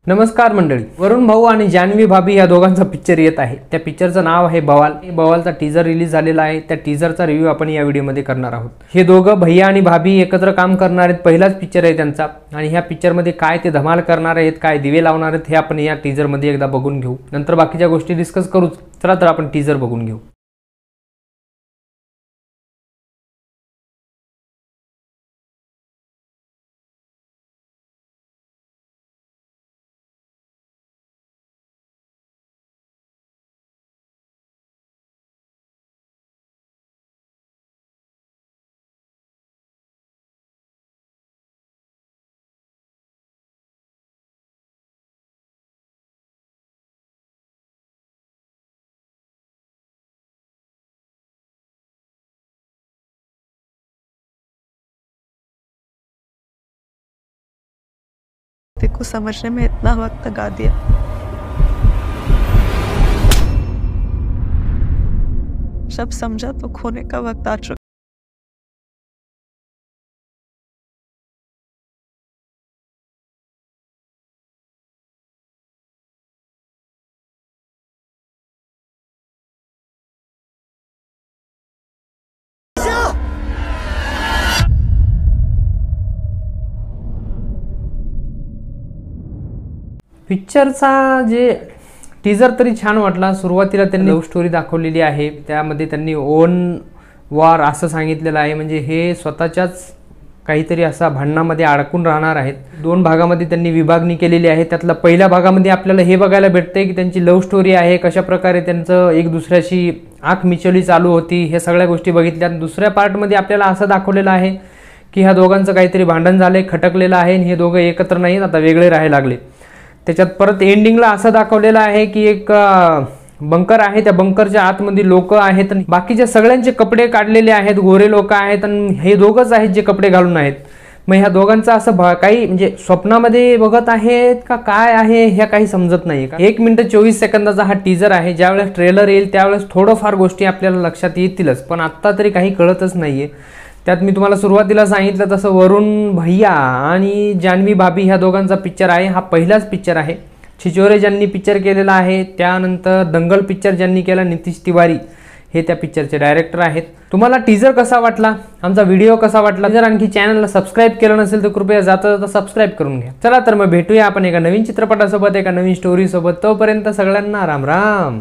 नमस्कार मंडळी, वरुण भाऊ आणि जान्हवी भाभी या दोघांचा पिक्चर येत आहे। त्या पिक्चरचं नाव आहे बवाल। बवालचा टीजर रिलीज झालेला आहे। त्या टीजरचा रिव्ह्यू आपण या व्हिडिओमध्ये करणार आहोत। हे दोघं भैया आणि भाभी एकत्र काम करणार आहेत। पहिलाच पिक्चर आहे त्यांचा आणि ह्या पिक्चरमध्ये काय ते धमाल करणार आहेत, काय दिवे लावणार आहेत हे आपण या टीजरमध्ये एकदा बघून घेऊ। नंतर बाकीच्या गोष्टी डिस्कस करू। चला तर आपण टीजर बघून घेऊ। को समझने में इतना वक्त लगा दिया। जब समझा तो खोने का वक्त आ चुका। पिक्चरचा जे टीजर तरी छान वाटला। सुरुवातीला त्यांनी लव्ह स्टोरी दाखवलेली आहे, त्यामध्ये त्यांनी ओन वॉर असं सांगितलेलं आहे, म्हणजे हे स्वतःच्याच काहीतरी असा भांडणामध्ये अडकून राहणार आहेत। दोन भागामध्ये त्यांनी विभागणी केलेली आहे। त्यातला पहिल्या भागामध्ये आपल्याला हे बघायला भेटते की त्यांची लव्ह स्टोरी आहे, कशा प्रकारे त्यांचं एक दुसऱ्याशी आंख मिचवली चालू होती, हे सगळ्या गोष्टी बघितल्या। दुसऱ्या पार्टमध्ये आपल्याला असं दाखवलेलं आहे की ह्या दोघांचं काहीतरी भांडण झालंय, खटकलेलं आहे आणि हे दोघं एकत्र नाहीत, आता वेगळे राहायला लागले। त्याच्यात परत एंडिंगला असं दाखवलेलं आहे की एक बंकर आहे, त्या बंकरच्या आतमध्ये लोक आहेत आणि बाकीच्या सगळ्यांचे कपडे काढलेले आहेत, गोरे लोक आहेत आणि हे दोघंच आहेत जे कपडे घालून आहेत। मग ह्या दोघांचं असं काही म्हणजे स्वप्नामध्ये बघत आहेत का काय आहे हे काही समजत नाही। 1 मिनिट 24 सेकंदाचा हा टीजर आहे। ज्यावेळेस ट्रेलर येईल त्यावेळेस थोडंफार गोष्टी आपल्याला लक्षात येतीलच, पण आत्ता तरी काही कळतच नाहीये। त्यात मी तुम्हाला सुरुवातीला सांगितलं तसं वरुण भैया आणि जान्हवी भाभी ह्या दोघांचा पिक्चर आहे। हा पहिलाच पिक्चर आहे। छिछोरे ज्यांनी पिक्चर केलेला आहे, त्यानंतर दंगल पिक्चर ज्यांनी केला नितीश तिवारी हे त्या पिक्चरचे डायरेक्टर आहेत। तुम्हाला टीजर कसा वाटला, आमचा व्हिडिओ कसा वाटला, जर आणखी चॅनलला सबस्क्राईब केलं नसेल तर कृपया जाता सबस्क्राईब करून घ्या। चला तर मग भेटूया आपण एका नवीन चित्रपटासोबत, एका नवीन स्टोरी सोबत। तोपर्यंत सगळ्यांना राम राम।